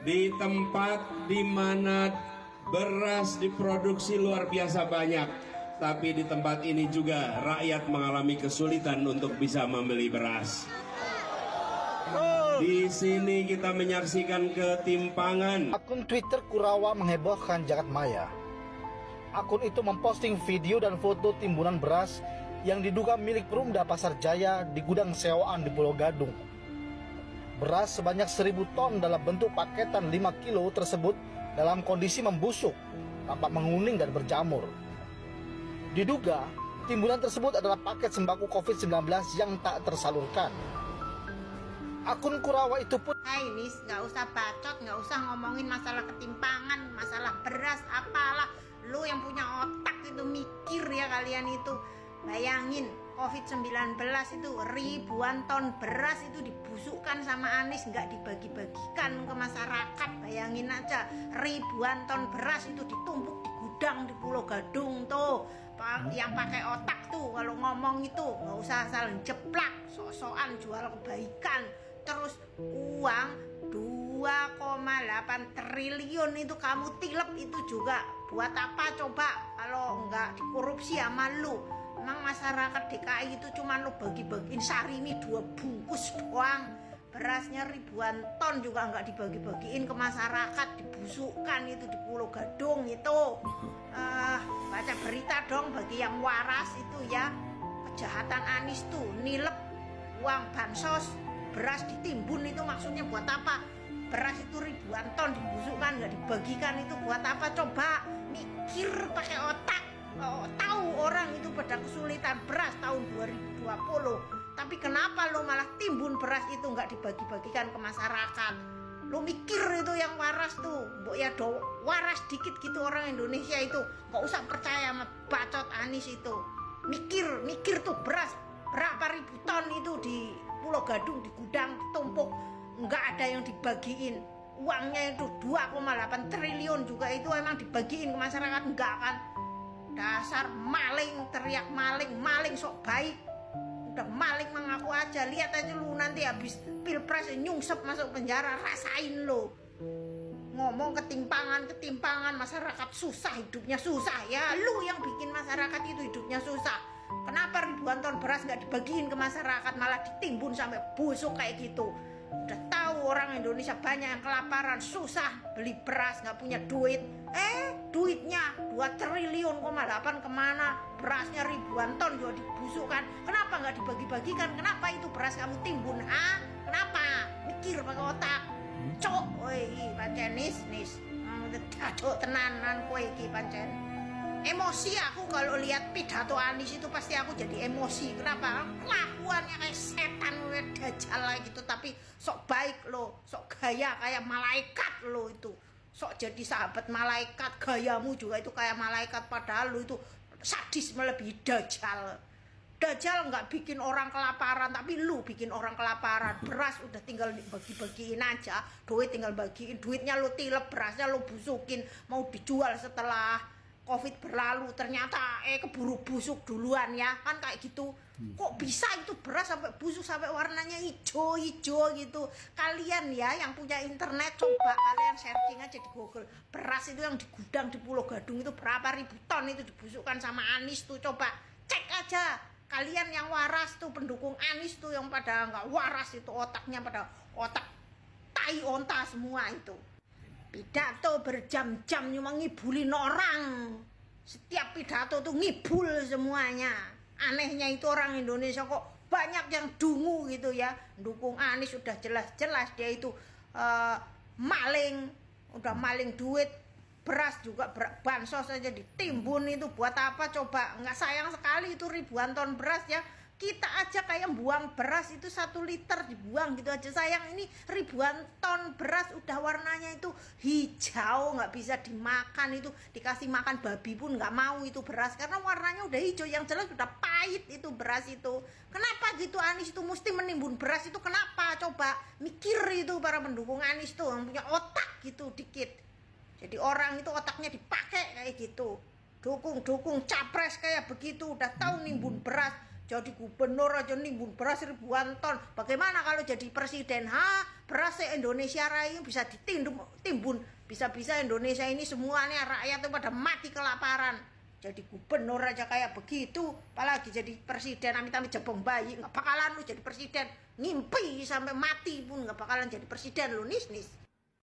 di tempat di mana beras diproduksi luar biasa banyak, tapi di tempat ini juga rakyat mengalami kesulitan untuk bisa membeli beras. Di sini kita menyaksikan ketimpangan. Akun Twitter Kurawa menghebohkan jagat maya. Akun itu memposting video dan foto timbunan beras yang diduga milik Perumda Pasar Jaya di gudang sewaan di Pulau Gadung. Beras sebanyak 1000 ton dalam bentuk paketan 5 kilo tersebut dalam kondisi membusuk, tampak menguning dan berjamur. Diduga, timbunan tersebut adalah paket sembako COVID-19 yang tak tersalurkan. Akun Kurawa itu pun, "Hai Nis, nggak usah bacot, nggak usah ngomongin masalah ketimpangan, masalah beras, apalah. Lu yang punya otak itu mikir ya kalian itu. Bayangin, COVID-19 itu ribuan ton beras itu dibusukkan sama Anies, nggak dibagi-bagikan ke masyarakat. Bayangin aja, ribuan ton beras itu ditumpuk di gudang di Pulau Gadung tuh. Yang pakai otak tuh kalau ngomong itu nggak usah asal jeplak, sok-sokan jual kebaikan. Terus uang 2,8 triliun itu kamu tilep, itu juga buat apa coba kalau nggak dikorupsi sama lu? Emang masyarakat DKI itu cuma lu bagi-bagiin Sarimi 2 bungkus doang. Berasnya ribuan ton juga nggak dibagi-bagiin ke masyarakat, dibusukkan itu di Pulau Gadung itu. Baca berita dong bagi yang waras itu ya. Kejahatan Anies tuh nilep uang bansos, beras ditimbun itu maksudnya buat apa? Beras itu ribuan ton dibusukkan nggak dibagikan itu buat apa? Coba mikir pakai otak. Tahu orang itu pada kesulitan beras tahun 2020, tapi kenapa lo malah timbun beras itu nggak dibagi-bagikan ke masyarakat? Lo mikir itu yang waras tuh, mbok ya do waras dikit gitu orang Indonesia itu, nggak usah percaya sama bacot Anies itu. Mikir tuh beras berapa ribu ton itu di Pulau Gadung di gudang tumpuk, nggak ada yang dibagiin. Uangnya itu 2,8 triliun juga itu emang dibagiin ke masyarakat, enggak kan? Dasar maling, teriak maling sok baik. Udah maling mengaku aja. Lihat aja lu nanti habis pilpres nyungsep masuk penjara, rasain lo. Ngomong ketimpangan, masyarakat susah, hidupnya susah ya. Lu yang bikin masyarakat itu hidupnya susah. Kenapa ribuan ton beras nggak dibagiin ke masyarakat, malah ditimbun sampai busuk kayak gitu? Udah tahu orang Indonesia banyak yang kelaparan, susah beli beras, nggak punya duit. Duitnya 2,8 triliun kemana? Berasnya ribuan ton juga dibusukkan. Kenapa nggak dibagi-bagikan? Kenapa itu beras kamu timbun? Kenapa? Mikir pakai otak. Cok, woi, pancen nis. Aduh tenanan kowe iki pancen. Emosi aku kalau lihat pidato Anies itu, pasti aku jadi emosi. Kenapa? Kelakuannya kayak setan, dajal gitu, tapi sok baik lo, sok gaya kayak malaikat lo itu. Sok jadi sahabat malaikat, gayamu juga itu kayak malaikat, padahal lo itu sadis melebihi dajal. Dajal nggak bikin orang kelaparan, tapi lu bikin orang kelaparan. Beras udah tinggal bagi-bagiin aja, duit tinggal bagiin, duitnya lu tilep, berasnya lu busukin, mau dijual setelah COVID berlalu, ternyata keburu busuk duluan ya, kan kayak gitu. Kok bisa itu beras sampai busuk, sampai warnanya hijau gitu. Kalian ya yang punya internet, coba kalian searching aja di Google. Beras itu yang di gudang di Pulau Gadung itu berapa ribu ton itu dibusukkan sama Anies tuh, coba cek aja. Kalian yang waras tuh, pendukung Anies tuh, yang pada nggak waras itu otaknya pada otak tai onta semua itu. Pidato berjam-jam cuma ngibulin orang. Setiap pidato tuh ngibul semuanya. Anehnya itu orang Indonesia kok banyak yang dungu gitu ya. Dukung Anies sudah jelas-jelas dia itu maling. Udah maling duit. Beras juga bansos aja ditimbun itu buat apa coba? Nggak sayang sekali itu ribuan ton beras ya. Kita aja kayak buang beras itu 1 liter dibuang gitu aja sayang. Ini ribuan ton beras udah warnanya itu hijau, nggak bisa dimakan itu. Dikasih makan babi pun nggak mau itu beras, karena warnanya udah hijau, yang jelas udah pahit itu beras itu. Kenapa gitu Anies itu mesti menimbun beras itu? Kenapa coba? Mikir itu para pendukung Anies tuh yang punya otak gitu dikit. Jadi orang itu otaknya dipakai kayak gitu. Dukung capres kayak begitu, udah tahu nimbun beras. Jadi gubernur aja nimbun beras ribuan ton. Bagaimana kalau jadi presiden? Beras Indonesia Raya bisa ditimbun. Bisa-bisa Indonesia ini semuanya rakyat itu pada mati kelaparan. Jadi gubernur aja kayak begitu, apalagi jadi presiden, amit-amit jebong bayi, nggak bakalan lu jadi presiden. Ngimpi sampai mati pun nggak bakalan jadi presiden lu, nis.